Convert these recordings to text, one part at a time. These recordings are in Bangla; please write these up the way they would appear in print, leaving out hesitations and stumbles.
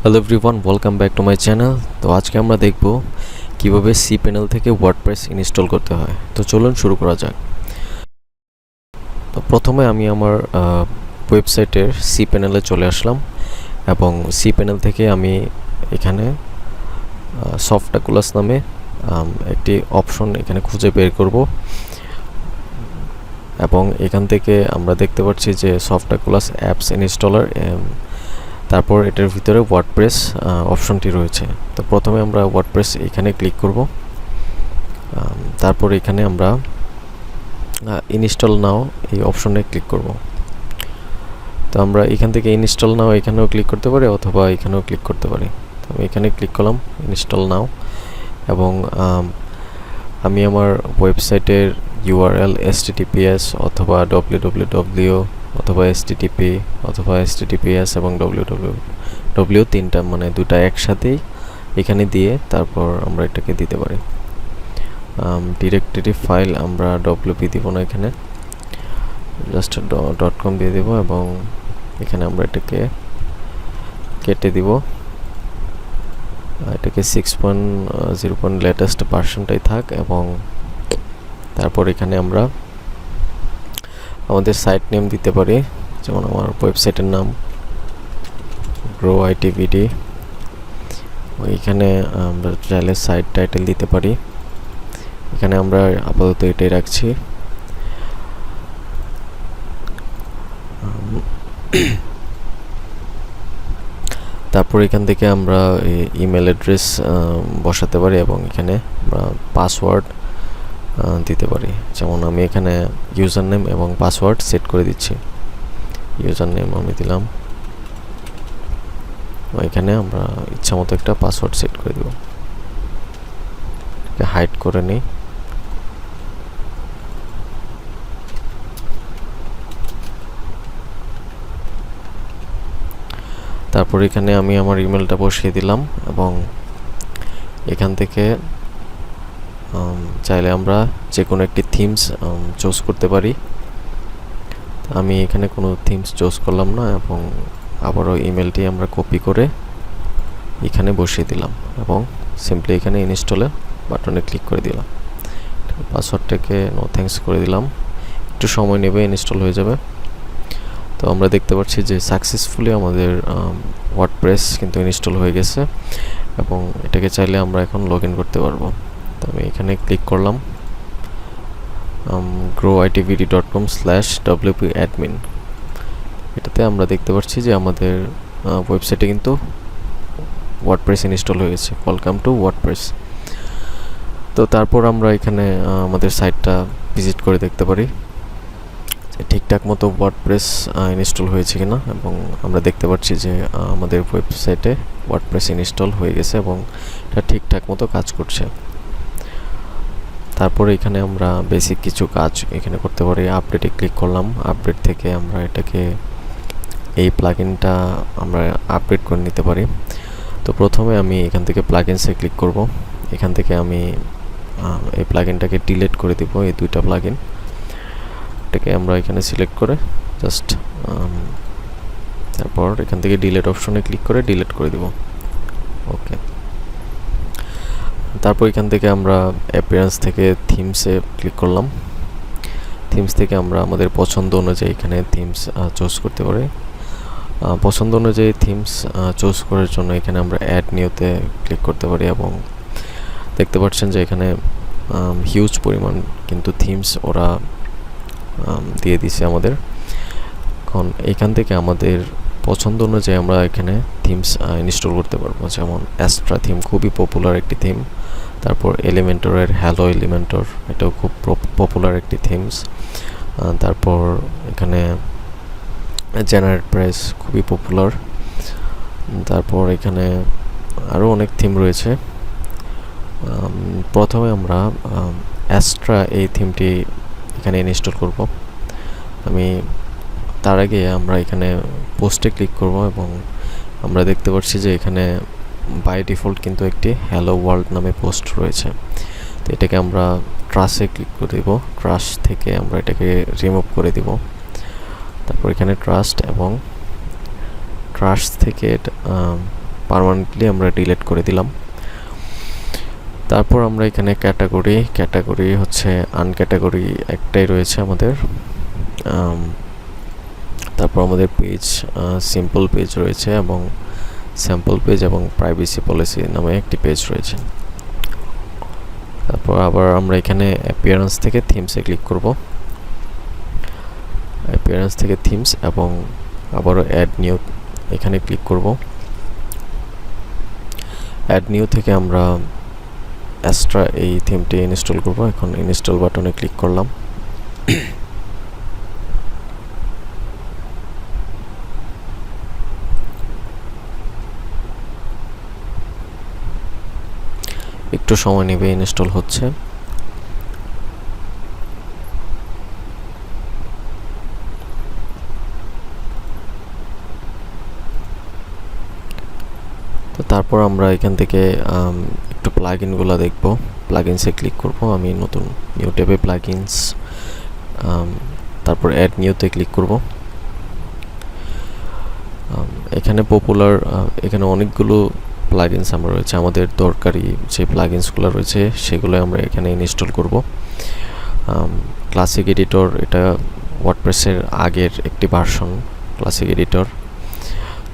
Hello everyone, welcome back to my channel. তো আজকে আমরা দেখব কিভাবে cpanel থেকে ওয়ার্ডপ্রেস ইনস্টল করতে হয়। তো চলুন শুরু করা যাক। তো প্রথমে আমি আমার ওয়েবসাইটের cpanel-এ চলে আসলাম এবং cpanel থেকে আমি এখানে Softaculous নামে একটি অপশন এখানে খুঁজে বের করব এবং এখান থেকে আমরা দেখতে পাচ্ছি যে Softaculous অ্যাপস ইনস্টলার, তারপর এটার ভিতরে ওয়ার্ডপ্রেস অপশনটি রয়েছে। তো প্রথমে আমরা ওয়ার্ডপ্রেস এখানে ক্লিক করব, তারপর এখানে আমরা ইনস্টল নাও এই অপশনে ক্লিক করব। তো আমরা এখান থেকে ইনস্টল নাও এখানেও ক্লিক করতে পারি অথবা এখানেও ক্লিক করতে পারি। তো আমি এখানে ক্লিক করলাম ইনস্টল নাও এবং আমি আমার ওয়েবসাইটের URL https অথবা www অথবা http অথবা https এবং www তিনটা মানে দুটা একসাথেই এখানে দিয়ে তারপর আমরা এটাকে দিতে পারি। ডিরেক্টরি ফাইল আমরা wp দিব না, এখানে জাস্ট .com দিয়ে দেব এবং এখানে আমরা এটাকে কেটে দিব, এটাকে 6.0 লেটেস্ট ভার্সনটাই থাক এবং তারপর এখানে আমরা আমাদের সাইট নেম দিতে পারি, যেমন আমার ওয়েবসাইটের নাম গ্রো আইটিভিডি। এখানে আমরা চাইলে সাইট টাইটেল দিতে পারি, এখানে আমরা আপাতত এটাই রাখছি। তারপর এখান থেকে আমরা ইমেল অ্যাড্রেস বসাতে পারি এবং এখানে আমরা পাসওয়ার্ড দিতে পারি, যেমন আমি এখানে ইউজার নেম এবং পাসওয়ার্ড সেট করে দিচ্ছি। ইউজার নেম আমি দিলাম, এখানে আমরা ইচ্ছা মতো একটা পাসওয়ার্ড সেট করে দেব, হাইড করে নিই। তারপর এখানে আমি আমার ইমেলটা বসিয়ে দিলাম এবং এখান থেকে চাইলে আমরা যে কোনো একটি থিমস চুজ করতে পারি। আমি এখানে কোনো থিমস চুজ করলাম না এবং আবারও ইমেলটি আমরা কপি করে এখানে বসিয়ে দিলাম এবং সিম্পলি এখানে ইনস্টলে বাটনে ক্লিক করে দিলাম। পাসওয়ার্ডটাকে নো থ্যাঙ্কস করে দিলাম, একটু সময় নেবে, ইনস্টল হয়ে যাবে। তো আমরা দেখতে পাচ্ছি যে সাকসেসফুলি আমাদের ওয়ার্ডপ্রেস কিন্তু ইনস্টল হয়ে গেছে এবং এটাকে চাইলে আমরা এখন লগ ইন করতে পারবো। তো আমি এখানে ক্লিক করলাম growitvd.com/wp-admin। এটাতে আমরা দেখতে পাচ্ছি যে আমাদের ওয়েবসাইটে কিন্তু ওয়ার্ডপ্রেস ইনস্টল হয়ে গেছে। Welcome to WordPress. তো তারপর আমরা এখানে আমাদের সাইটটা ভিজিট করে দেখতে পারি ঠিকঠাক মতো ওয়ার্ডপ্রেস ইনস্টল হয়েছে কিনা এবং আমরা দেখতে পাচ্ছি যে আমাদের ওয়েবসাইটে ওয়ার্ডপ্রেস ইনস্টল হয়ে গেছে এবং এটা ঠিকঠাক মতো কাজ করছে। তারপরে এখানে আমরা বেসিক কিছু কাজ এখানে করতে পারি। আপডেটে ক্লিক করলাম, আপডেট থেকে আমরা এটাকে এই প্লাগইনটা আমরা আপডেট করে নিতে পারি। তো প্রথমে আমি এখান থেকে প্লাগইনসে ক্লিক করব, এখান থেকে আমি এই প্লাগইনটাকে ডিলিট করে দিব, এই দুইটা প্লাগইন এটাকে আমরা এখানে সিলেক্ট করে জাস্ট তারপর এখান থেকে ডিলিট অপশনে ক্লিক করে ডিলিট করে দিব। ওকে, তারপর এখান থেকে আমরা অ্যাপিয়ারেন্স থেকে থিমসে ক্লিক করলাম, থিমস থেকে আমরা আমাদের পছন্দ অনুযায়ী এখানে থিমস চুজ করতে পারি। পছন্দ অনুযায়ী থিমস চুজ করার জন্য এখানে আমরা অ্যাড নিউতে ক্লিক করতে পারি এবং দেখতে পাচ্ছেন যে এখানে হিউজ পরিমাণ কিন্তু থিমস ওরা দিয়ে দিছে আমাদের। এখন এখান থেকে আমাদের পছন্দ অনুযায়ী আমরা এখানে থিমস ইনস্টল করতে পারবো, যেমন অ্যাস্ট্রা থিম খুবই পপুলার একটি থিম, তারপর এলিমেন্টরের হ্যালো এলিমেন্টর, এটাও খুব পপুলার একটি থিমস। তারপর এখানে জেনারেট প্রাইস খুবই পপুলার। তারপর এখানে আরও অনেক থিম রয়েছে। প্রথমে আমরা অ্যাস্ট্রা এই থিমটি এখানে ইনস্টল করব। আমি তার আগে আমরা এখানে পোস্টে ক্লিক করব এবং আমরা দেখতে পাচ্ছি যে এখানে বাই ডিফল্ট কিন্তু একটি হ্যালো ওয়ার্ল্ড নামে পোস্ট রয়েছে। তো এটাকে আমরা ট্রাশে ক্লিক করে দেব, ট্রাশ থেকে আমরা এটাকে রিমুভ করে দেব। তারপর এখানে ট্রাস্ট এবং ট্রাশ থেকে পার্মানেন্টলি আমরা ডিলিট করে দিলাম। তারপর আমরা এখানে ক্যাটাগরি হচ্ছে আনক্যাটাগরি একটাই রয়েছে আমাদের। তারপর আমাদের পেজ সিম্পল পেজ রয়েছে এবং স্যাম্পল পেজ এবং প্রাইভেসি পলিসি নামে একটি পেজ রয়েছে। তারপর আবার আমরা এখানে অ্যাপিয়ারেন্স থেকে থিমসে ক্লিক করব। অ্যাপিয়ারেন্স থেকে থিমস এবং আবারও অ্যাড নিউ এখানে ক্লিক করব। অ্যাড নিউ থেকে আমরা অ্যাস্ট্রা এই থিমটি ইনস্টল করব। এখন ইনস্টল বাটনে ক্লিক করলাম। একটু সময় নেবে, ইনস্টল হচ্ছে। তো তারপর আমরা এখান থেকে একটু প্লাগইনগুলো দেখব। প্লাগইনসে ক্লিক করব। আমি নতুন নিউ ট্যাবে প্লাগইনস, তারপর অ্যাড নিউতে ক্লিক করব। এখানে পপুলার এখানে অনেকগুলো প্লাগইনস আমরা রয়েছে। আমাদের দরকারি যে প্লাগইনসগুলো রয়েছে সেগুলো আমরা এখানে ইনস্টল করব। ক্লাসিক এডিটর, এটা ওয়ার্ডপ্রেসের আগের একটি ভার্সন ক্লাসিক এডিটর।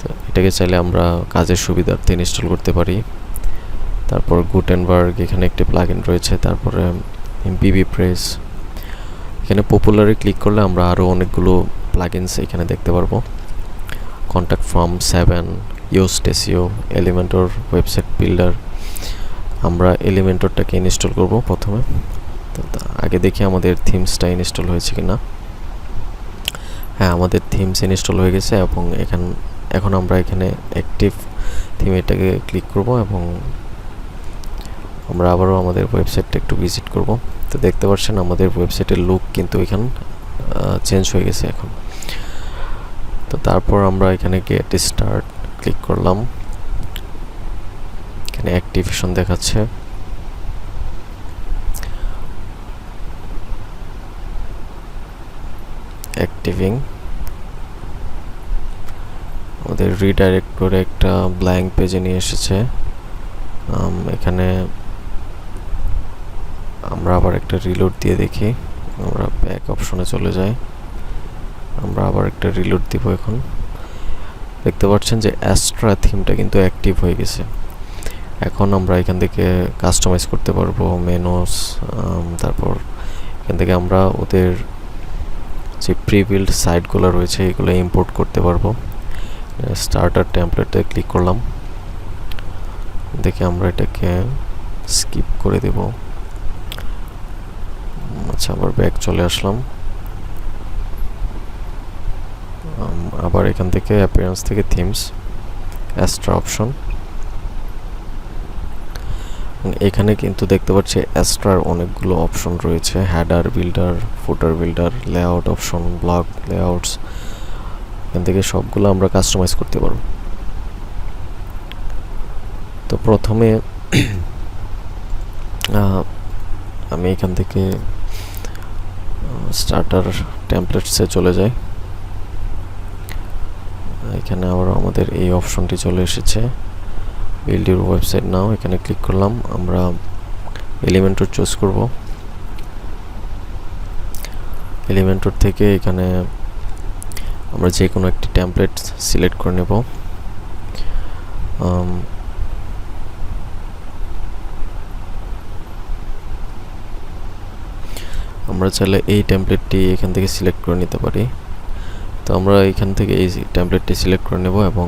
তো এটাকে চাইলে আমরা কাজের সুবিধার্থে ইনস্টল করতে পারি। তারপর গুটেনবার্গ, এখানে একটি প্লাগইন রয়েছে। তারপরে বিবি প্রেস, এখানে পপুলারে ক্লিক করলে আমরা আরও অনেকগুলো প্লাগইনস এখানে দেখতে পারবো। Contact form 7, used SEO, Elementor website builder. আমরা এলিমেন্টরটাকে ইনস্টল করব প্রথমে। তো আগে দেখি আমাদের থিমসটা ইনস্টল হয়েছে কিনা। হ্যাঁ, আমাদের থিমস ইনস্টল হয়ে গেছে এবং এখন আমরা এখানে অ্যাক্টিভ থিম এটাকে ক্লিক করব এবং আমরা আবারও আমাদের ওয়েবসাইটটা একটু ভিজিট করব। তো দেখতে পাচ্ছেন আমাদের ওয়েবসাইটের লুক কিন্তু এখানে চেঞ্জ হয়ে গেছে এখন। তো তারপর আমরা এখানে গেট স্টার্ট ক্লিক করলাম। এখানে অ্যাক্টিভেশন দেখাচ্ছে। অ্যাক্টিভিং, আমাদের রিডাইরেক্ট করে একটা ব্ল্যাঙ্ক পেজে নিয়ে এসেছে। এখানে আমরা আবার একটা রিলোড দিয়ে দেখি। আমরা ব্যাক অপশনে চলে যাই। আমরা আবার একটা রিলোড দিব। এখন দেখতে পাচ্ছেন যে অ্যাস্ট্রা থিমটা কিন্তু অ্যাক্টিভ হয়ে গেছে। এখন আমরা এখান থেকে কাস্টমাইজ করতে পারবো মেনুস। তারপর এখান থেকে আমরা ওদের যে প্রিবিল্ড সাইটগুলো রয়েছে এগুলো ইম্পোর্ট করতে পারবো। স্টার্টার টেমপ্লেটে ক্লিক করলাম। দেখে আমরা এটাকে স্কিপ করে দেব। আচ্ছা, আবার ব্যাক চলে আসলাম। আবার এখান থেকে অ্যাপিয়ারেন্স থেকে থিমস, অ্যাস্ট্রা অপশন। এখানে কিন্তু দেখতে পাচ্ছি অ্যাস্ট্রার অনেকগুলো অপশন রয়েছে। হেডার বিল্ডার, ফুটার builder, layout option, blog layouts. এখান থেকে সবগুলো আমরা কাস্টমাইজ করতে পারব। তো প্রথমে আমি এখান থেকে স্টার্টার টেমপ্লেটসে চলে যাই। এখানে আবার আমাদের এই অপশনটি চলে এসেছে, বিল্ড ইউর ওয়েবসাইট নাও। এখানে ক্লিক করলাম। আমরা এলিমেন্টর চুজ করব। এলিমেন্টর থেকে এখানে আমরা যে কোনো একটি টেমপ্লেট সিলেক্ট করে নেব। আমরা চাইলে এই টেমপ্লেটটি এখান থেকে সিলেক্ট করে নিতে পারি। তো আমরা এখান থেকে এই টেমপ্লেটটি সিলেক্ট করে নেব এবং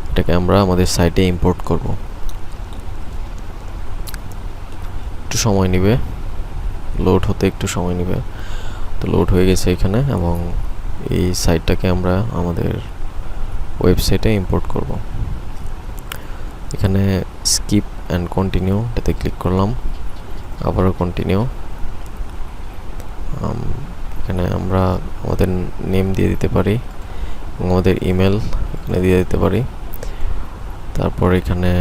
এটাকে আমরা আমাদের সাইটে ইম্পোর্ট করব। একটু সময় নেবে, লোড হতে একটু সময় নেবে। তো লোড হয়ে গেছে এখানে এবং এই সাইটটাকে আমরা আমাদের ওয়েবসাইটে ইম্পোর্ট করব। এখানে স্কিপ অ্যান্ড কন্টিনিউ এটাতে ক্লিক করলাম। আবারও কন্টিনিউ। এখানে আমরা আমাদের নেম দিয়ে দিতে পারি এবং আমাদের ইমেল এখানে দিয়ে দিতে পারি। তারপর এখানে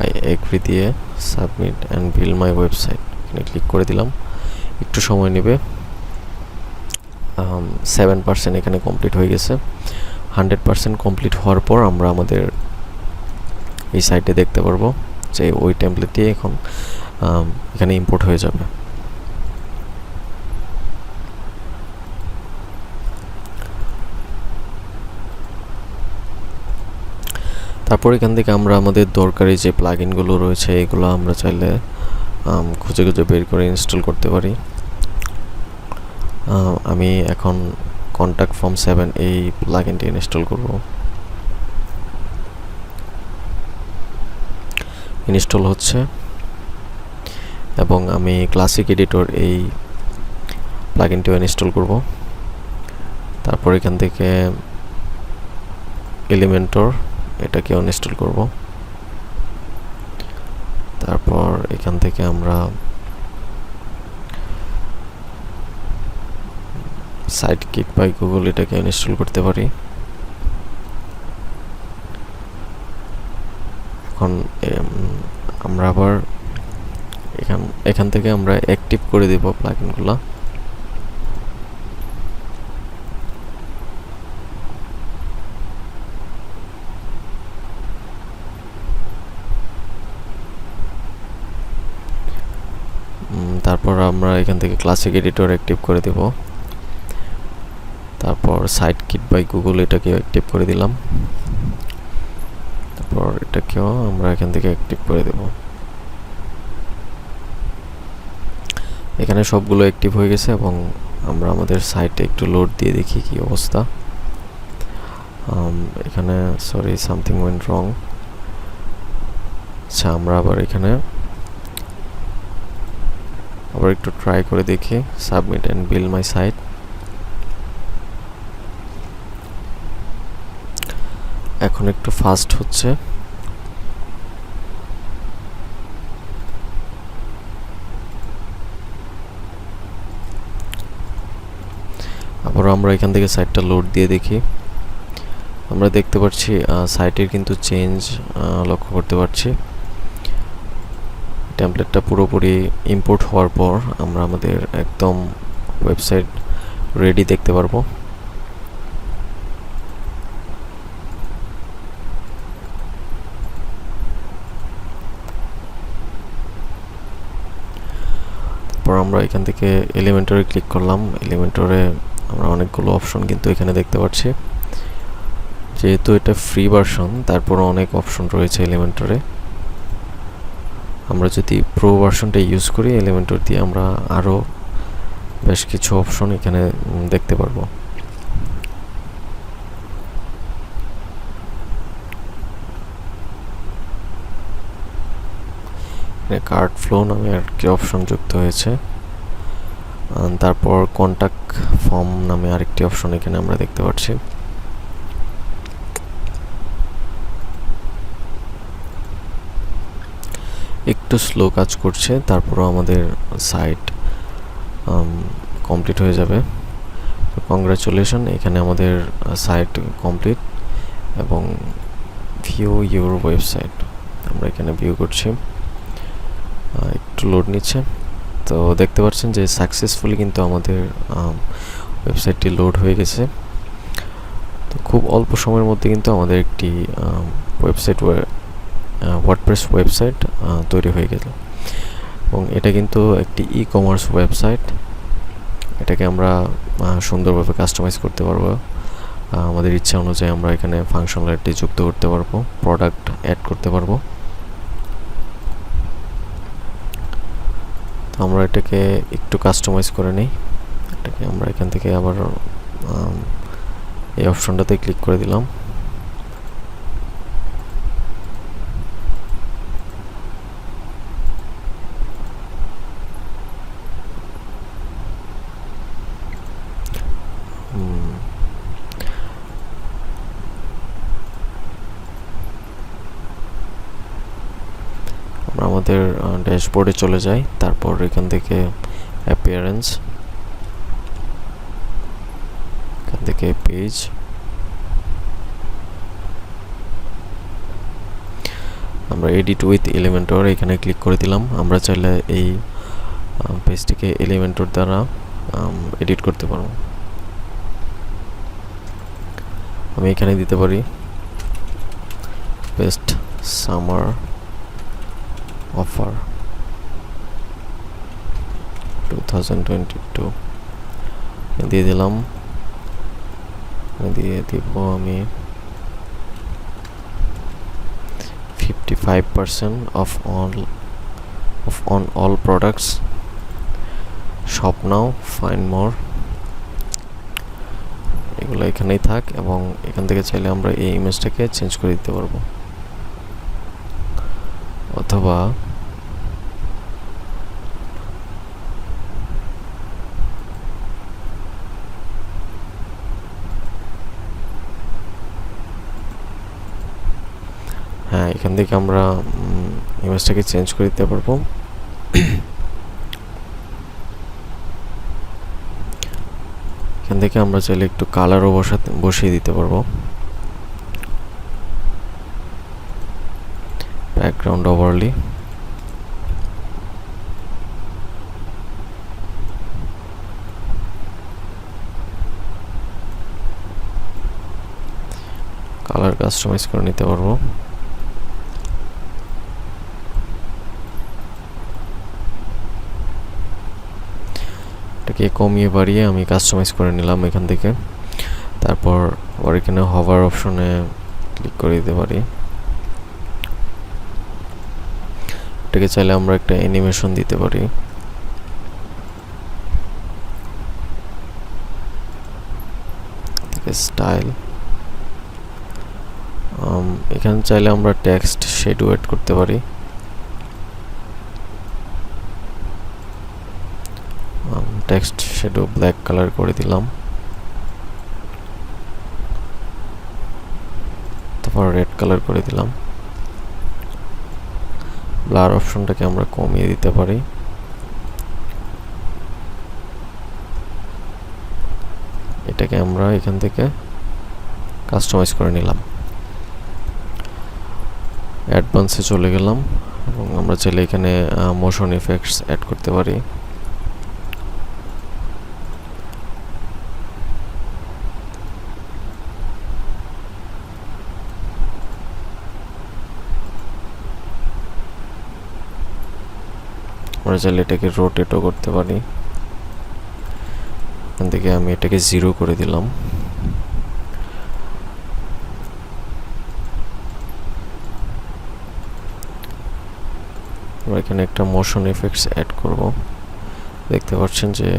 আই এগ্রি দিয়ে submit and build my website এখানে ক্লিক করে দিলাম। একটু সময় নেবে। 7% এখানে কমপ্লিট হয়ে গেছে। 100% কমপ্লিট হওয়ার পর আমরা আমাদের এই সাইটে দেখতে পারবো যে ওই টেমপ্লেটটি এখন এখানে ইম্পোর্ট হয়ে যাবে। তারপর এখান থেকে আমরা আমাদের দরকারি যে প্লাগইনগুলো রয়েছে এগুলো আমরা চাইলে খুঁজে খুঁজে বের করে ইনস্টল করতে পারি। আমি এখন কন্ট্যাক্ট ফর্ম 7 এই প্লাগইনটি ইনস্টল করব। ইনস্টল হচ্ছে এবং আমি ক্লাসিক এডিটর এই প্লাগইনটিও ইনস্টল করব। তারপর এখান থেকে এলিমেন্টর এটাকেও ইনস্টল করব। তারপর এখান থেকে আমরা সাইট কিট বাই গুগল এটাকে ইনস্টল করতে পারি। এখন আমরা আবার এখান থেকে আমরা অ্যাক্টিভ করে দেব প্লাগইনগুলো। তারপর আমরা এখান থেকে ক্লাসিক এডিটর অ্যাক্টিভ করে দেব। তারপর সাইট কিট বাই গুগল এটাকেও অ্যাক্টিভ করে দিলাম। তারপর এটাকেও আমরা এখান থেকে অ্যাক্টিভ করে দেব। এখানে সবগুলো অ্যাক্টিভ হয়ে গেছে এবং আমরা আমাদের সাইটে একটু লোড দিয়ে দেখি কি অবস্থা। এখানে সরি সামথিং ওয়েন্ট রং। আচ্ছা, আমরা আবার এখানে আবার একটু ট্রাই করে দেখি submit and build my site. এখন একটু ফাস্ট হচ্ছে। আবার আমরা এখান থেকে সাইটটা লোড দিয়ে দেখি। আমরা দেখতে পাচ্ছি সাইটের কিন্তু চেঞ্জ লক্ষ্য করতে পারছি। টেমপ্লেটটা পুরোপুরি ইম্পোর্ট হওয়ার পর আমরা আমাদের একদম ওয়েবসাইট রেডি দেখতে পারবো। তারপর আমরা এখান থেকে এলিমেন্টরে ক্লিক করলাম। এলিমেন্টরে আমরা অনেকগুলো অপশন কিন্তু এখানে দেখতে পাচ্ছি। যেহেতু এটা ফ্রি ভার্সন তারপর অনেক অপশন রয়েছে এলিমেন্টরে। আমরা যদি প্রো ভার্সনটা ইউজ করি এলিমেন্টর দিয়ে আমরা আরও বেশ কিছু অপশন এখানে দেখতে পারবো। কার্ড ফ্লো নামে আরেকটি অপশন যুক্ত হয়েছে। তারপর কন্ট্যাক্ট ফর্ম নামে আরেকটি অপশন এখানে আমরা দেখতে পাচ্ছি। একটু স্লো কাজ করছে, তারপরও আমাদের সাইট কমপ্লিট হয়ে যাবে। কংগ্রাচুলেশন, এখানে আমাদের সাইট কমপ্লিট এবং ভিউ ইউর ওয়েবসাইট আমরা এখানে ভিউ করছি। একটু লোড নিচ্ছে, তো দেখতে পাচ্ছেন যে সাকসেসফুলি কিন্তু আমাদের ওয়েবসাইটটি লোড হয়ে গেছে। তো খুব অল্প সময়ের মধ্যে কিন্তু আমাদের একটি ওয়েবসাইট ওয়ার্ডপ্রেস ওয়েবসাইট তৈরি হয়ে গেল এবং এটা কিন্তু একটি ই কমার্স ওয়েবসাইট। এটাকে আমরা সুন্দরভাবে কাস্টমাইজ করতে পারবো। আমাদের ইচ্ছা অনুযায়ী আমরা এখানে ফাংশনালিটি যুক্ত করতে পারবো, প্রোডাক্ট অ্যাড করতে পারবো। তো আমরা এটাকে একটু কাস্টমাইজ করে নিই। এটাকে আমরা এখান থেকে আবার এই অপশনটাতে ক্লিক করে দিলাম। আমরা আমাদের ড্যাশবোর্ডে চলে যাই। তারপর এখান থেকে অ্যাপিয়ারেন্স, এখান থেকে পেজ, আমরা এডিট উইথ এলিমেন্টর এখানে ক্লিক করে দিলাম। আমরা চাইলে এই পেজটিকে এলিমেন্টর দ্বারা এডিট করতে পারবো। আমি এখানে দিতে পারি বেস্ট সামার অফার 2022 দিয়ে দিলাম। দিয়ে দিব আমি 55% on all products, shop now, find more। এগুলো এখানেই থাক, এবং এখান থেকে চাইলে আমরা এই ইমেজটাকে চেঞ্জ করে দিতে পারবো, অথবা হ্যাঁ, এখান থেকে আমরা ইমেজটাকে চেঞ্জ করে দিতে পারবো। এখান থেকে আমরা চাইলে একটু কালারও বসিয়ে দিতে পারবো। ব্যাকগ্রাউন্ড ওভারলি, কালার কাস্টমাইজ করে নিতে পারবো। এটাকে কমিয়ে বাড়িয়ে আমি কাস্টমাইজ করে নিলাম এখান থেকে। তারপর আবার এখানে হভার অপশনে ক্লিক করে দিতে পারি। এটাকে চাইলে আমরা একটা অ্যানিমেশন দিতে পারি। স্টাইল, এখানে চাইলে আমরা টেক্সট শেডও এড করতে পারি। টেক্সট শেডো ব্ল্যাক কালার করে দিলাম। তারপর রেড কালার করে দিলাম। ব্লার অপশনটাকে আমরা কমিয়ে দিতে পারি। এটাকে আমরা এখান থেকে কাস্টমাইজ করে নিলাম। অ্যাডভান্সে চলে গেলাম, এবং আমরা চাইলে এখানে মোশন ইফেক্টস অ্যাড করতে পারি। আমরা চাইলে এটাকে রোটেটও করতে পারি। এখান থেকে আমি এটাকে 0 করে দিলাম। আমরা এখানে একটা মোশন ইফেক্টস অ্যাড করব। দেখতে পাচ্ছেন যে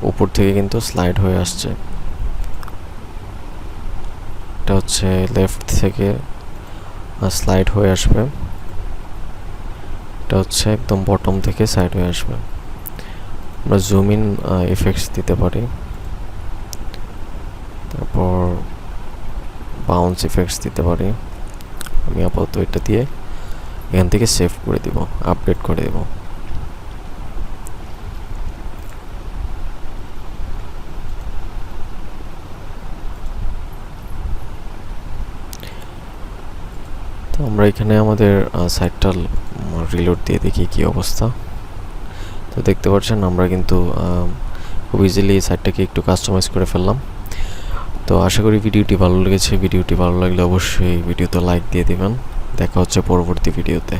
উপর থেকে কিন্তু স্লাইড হয়ে আসছে। এটা হচ্ছে লেফট থেকে স্লাইড হয়ে আসবে, এটা হচ্ছে একদম বটম থেকে সাইড হয়ে আসবে। আমরা জুম ইন ইফেক্টস দিতে পারি, তারপর বাউন্স ইফেক্টস দিতে পারি। আমি আপাতত এটা দিয়ে এখান থেকে সেভ করে দিব, আপডেট করে দেব। তো আমরা এখানে আমাদের সাইটটা রিলোড দিয়ে দেখি কি অবস্থা। তো দেখতে পাচ্ছেন আমরা কিন্তু খুব ইজিলি সাইটটাকে একটু কাস্টমাইজ করে ফেললাম। তো আশা করি ভিডিওটি ভালো লেগেছে। ভিডিওটি ভালো লাগলে অবশ্যই ভিডিওতে লাইক দিয়ে দিবেন। দেখা হচ্ছে পরবর্তী ভিডিওতে।